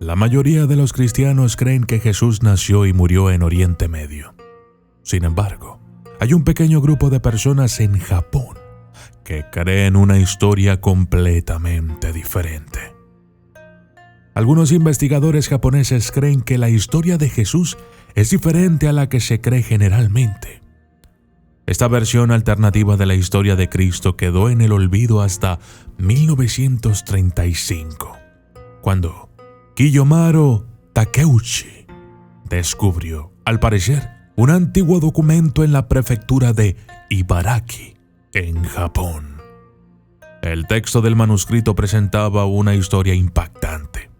La mayoría de los cristianos creen que Jesús nació y murió en Oriente Medio. Sin embargo, hay un pequeño grupo de personas en Japón que creen una historia completamente diferente. Algunos investigadores japoneses creen que la historia de Jesús es diferente a la que se cree generalmente. Esta versión alternativa de la historia de Cristo quedó en el olvido hasta 1935, cuando Kiyomaru Takeuchi descubrió, al parecer, un antiguo documento en la prefectura de Ibaraki, en Japón. El texto del manuscrito presentaba una historia impactante.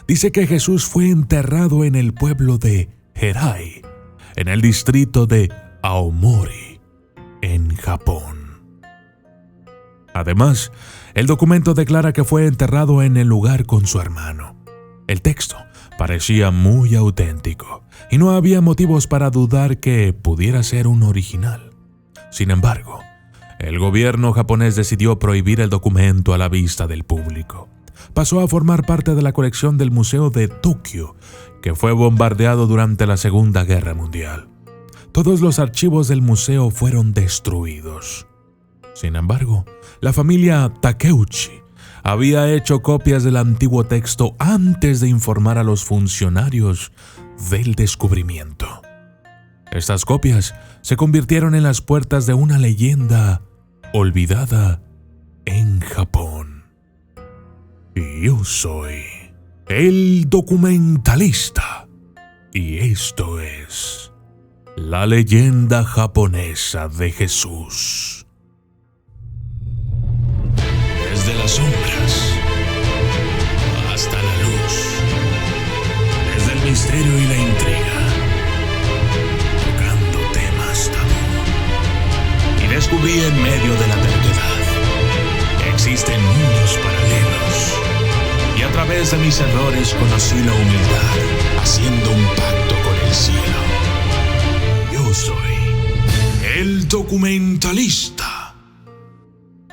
Dice que Jesús fue enterrado en el pueblo de Herai, en el distrito de Aomori, en Japón. Además, el documento declara que fue enterrado en el lugar con su hermano. El texto parecía muy auténtico y no había motivos para dudar que pudiera ser un original. Sin embargo, el gobierno japonés decidió prohibir el documento a la vista del público. Pasó a formar parte de la colección del Museo de Tokio, que fue bombardeado durante la Segunda Guerra Mundial. Todos los archivos del museo fueron destruidos. Sin embargo, la familia Takeuchi había hecho copias del antiguo texto antes de informar a los funcionarios del descubrimiento. Estas copias se convirtieron en las puertas de una leyenda olvidada en Japón. Yo soy el documentalista y esto es la leyenda japonesa de Jesús. Desde las sombras hasta la luz, desde el misterio y la intriga, tocando temas tabú. Y descubrí en medio de la terquedad que existen mundos paralelos. Y a través de mis errores conocí la humildad, haciendo un pacto con el cielo. Yo soy el documentalista.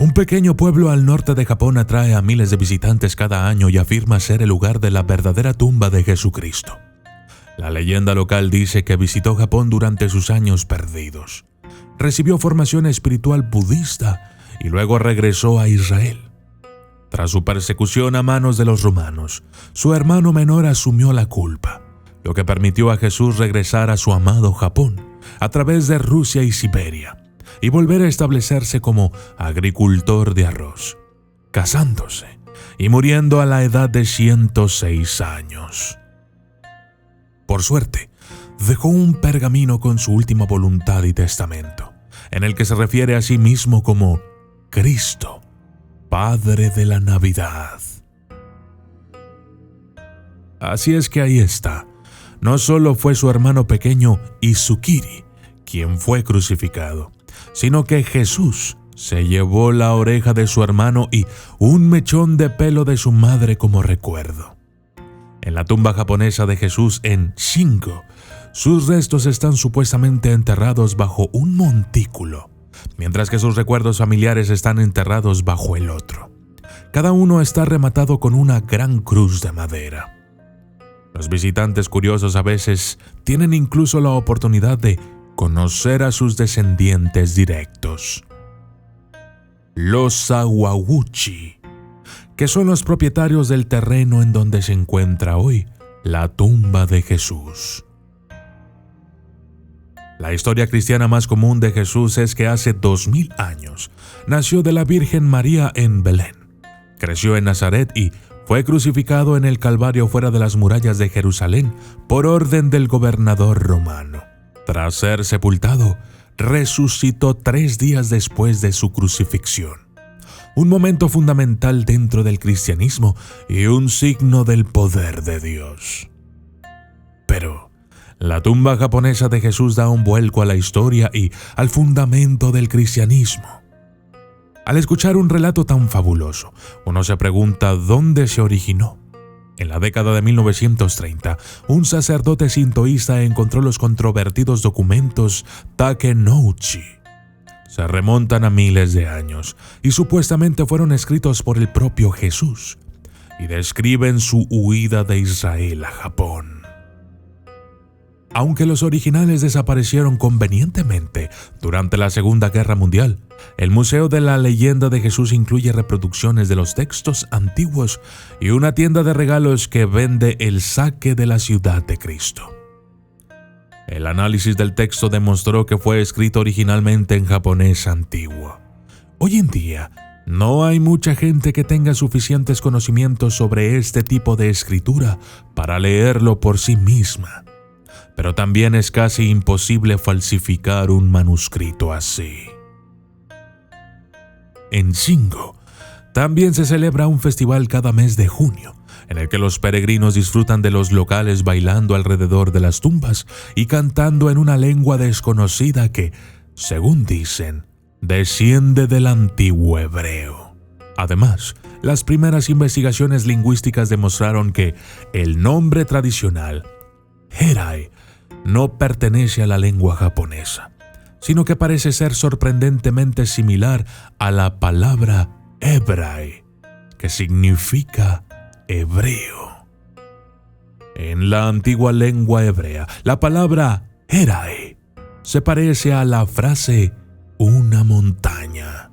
Un pequeño pueblo al norte de Japón atrae a miles de visitantes cada año y afirma ser el lugar de la verdadera tumba de Jesucristo. La leyenda local dice que visitó Japón durante sus años perdidos. Recibió formación espiritual budista y luego regresó a Israel. Tras su persecución a manos de los romanos, su hermano menor asumió la culpa, lo que permitió a Jesús regresar a su amado Japón a través de Rusia y Siberia y volver a establecerse como agricultor de arroz, casándose y muriendo a la edad de 106 años. Por suerte, dejó un pergamino con su última voluntad y testamento, en el que se refiere a sí mismo como Cristo, Padre de la Navidad. Así es que ahí está. No solo fue su hermano pequeño Izukiri quien fue crucificado, sino que Jesús se llevó la oreja de su hermano y un mechón de pelo de su madre como recuerdo. En la tumba japonesa de Jesús en Shingo, sus restos están supuestamente enterrados bajo un montículo, mientras que sus recuerdos familiares están enterrados bajo el otro. Cada uno está rematado con una gran cruz de madera. Los visitantes curiosos a veces tienen incluso la oportunidad de conocer a sus descendientes directos, los Sawauchi, que son los propietarios del terreno en donde se encuentra hoy la tumba de Jesús. La historia cristiana más común de Jesús es que hace 2000 años nació de la Virgen María en Belén, creció en Nazaret y fue crucificado en el Calvario fuera de las murallas de Jerusalén por orden del gobernador romano. Tras ser sepultado, resucitó 3 días después de su crucifixión. Un momento fundamental dentro del cristianismo y un signo del poder de Dios. Pero la tumba japonesa de Jesús da un vuelco a la historia y al fundamento del cristianismo. Al escuchar un relato tan fabuloso, uno se pregunta dónde se originó. En la década de 1930, un sacerdote sintoísta encontró los controvertidos documentos Takenouchi. Se remontan a miles de años y supuestamente fueron escritos por el propio Jesús. y describen su huida de Israel a Japón. Aunque los originales desaparecieron convenientemente durante la Segunda Guerra Mundial, el Museo de la Leyenda de Jesús incluye reproducciones de los textos antiguos y una tienda de regalos que vende el sake de la ciudad de Cristo. El análisis del texto demostró que fue escrito originalmente en japonés antiguo. Hoy en día, no hay mucha gente que tenga suficientes conocimientos sobre este tipo de escritura para leerlo por sí misma. Pero también es casi imposible falsificar un manuscrito así. En Shingo, también se celebra un festival cada mes de junio, en el que los peregrinos disfrutan de los locales bailando alrededor de las tumbas y cantando en una lengua desconocida que, según dicen, desciende del antiguo hebreo. Además, las primeras investigaciones lingüísticas demostraron que el nombre tradicional, Herai, no pertenece a la lengua japonesa, sino que parece ser sorprendentemente similar a la palabra Hebrai, que significa hebreo. En la antigua lengua hebrea, la palabra Herai se parece a la frase una montaña.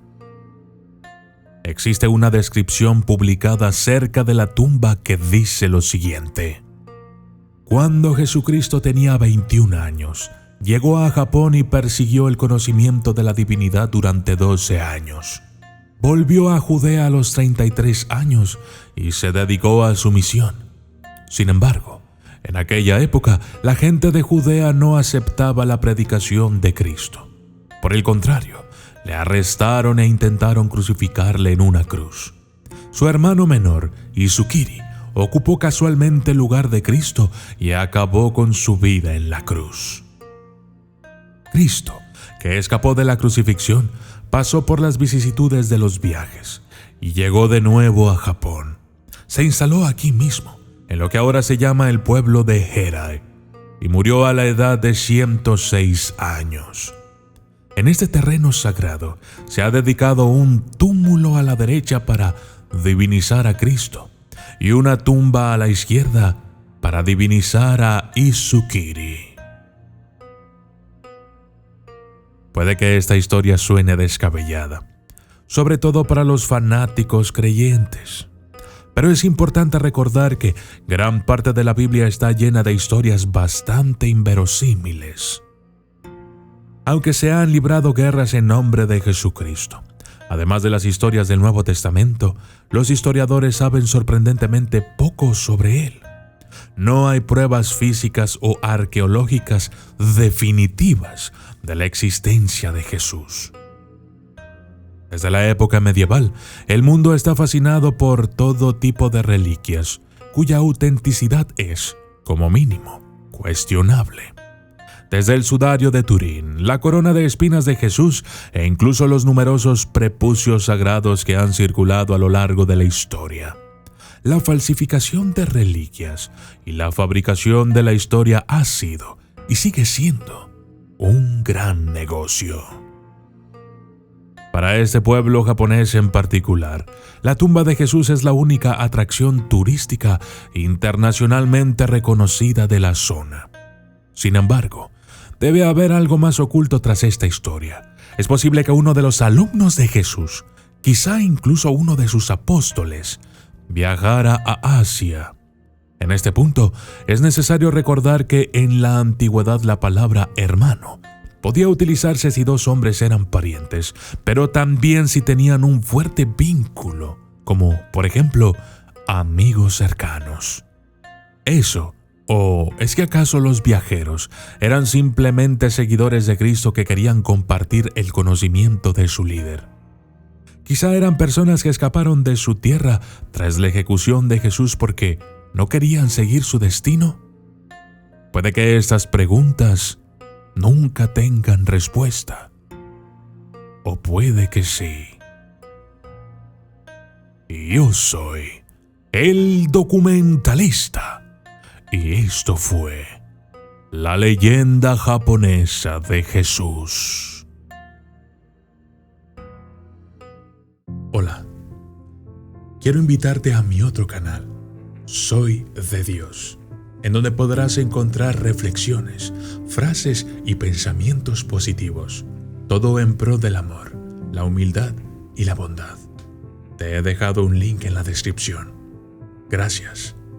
Existe una descripción publicada cerca de la tumba que dice lo siguiente: cuando Jesucristo tenía 21 años, llegó a Japón y persiguió el conocimiento de la divinidad durante 12 años. Volvió a Judea a los 33 años y se dedicó a su misión. Sin embargo, en aquella época, la gente de Judea no aceptaba la predicación de Cristo. Por el contrario, le arrestaron e intentaron crucificarle en una cruz. Su hermano menor, Izukiri, ocupó casualmente el lugar de Cristo y acabó con su vida en la cruz. Cristo, que escapó de la crucifixión, pasó por las vicisitudes de los viajes y llegó de nuevo a Japón. Se instaló aquí mismo, en lo que ahora se llama el pueblo de Herai, y murió a la edad de 106 años. En este terreno sagrado se ha dedicado un túmulo a la derecha para divinizar a Cristo y una tumba a la izquierda para divinizar a Izukiri. Puede que esta historia suene descabellada, sobre todo para los fanáticos creyentes, pero es importante recordar que gran parte de la Biblia está llena de historias bastante inverosímiles. Aunque se han librado guerras en nombre de Jesucristo, además de las historias del Nuevo Testamento, los historiadores saben sorprendentemente poco sobre él. No hay pruebas físicas o arqueológicas definitivas de la existencia de Jesús. Desde la época medieval, el mundo está fascinado por todo tipo de reliquias, cuya autenticidad es, como mínimo, cuestionable. Desde el sudario de Turín, la corona de espinas de Jesús e incluso los numerosos prepucios sagrados que han circulado a lo largo de la historia. La falsificación de reliquias y la fabricación de la historia ha sido y sigue siendo un gran negocio. Para este pueblo japonés en particular, la tumba de Jesús es la única atracción turística internacionalmente reconocida de la zona. Sin embargo, debe haber algo más oculto tras esta historia. Es posible que uno de los alumnos de Jesús, quizá incluso uno de sus apóstoles, viajara a Asia. En este punto, es necesario recordar que en la antigüedad la palabra hermano podía utilizarse si dos hombres eran parientes, pero también si tenían un fuerte vínculo, como, por ejemplo, amigos cercanos. Eso, ¿o es que acaso los viajeros eran simplemente seguidores de Cristo que querían compartir el conocimiento de su líder? Quizá eran personas que escaparon de su tierra tras la ejecución de Jesús porque no querían seguir su destino. Puede que estas preguntas nunca tengan respuesta. O puede que sí. Yo soy el documentalista. Y esto fue la leyenda japonesa de Jesús. Hola. quiero invitarte a mi otro canal, Soy de Dios, en donde podrás encontrar reflexiones, frases y pensamientos positivos, todo en pro del amor, la humildad y la bondad. Te he dejado un link en la descripción. Gracias.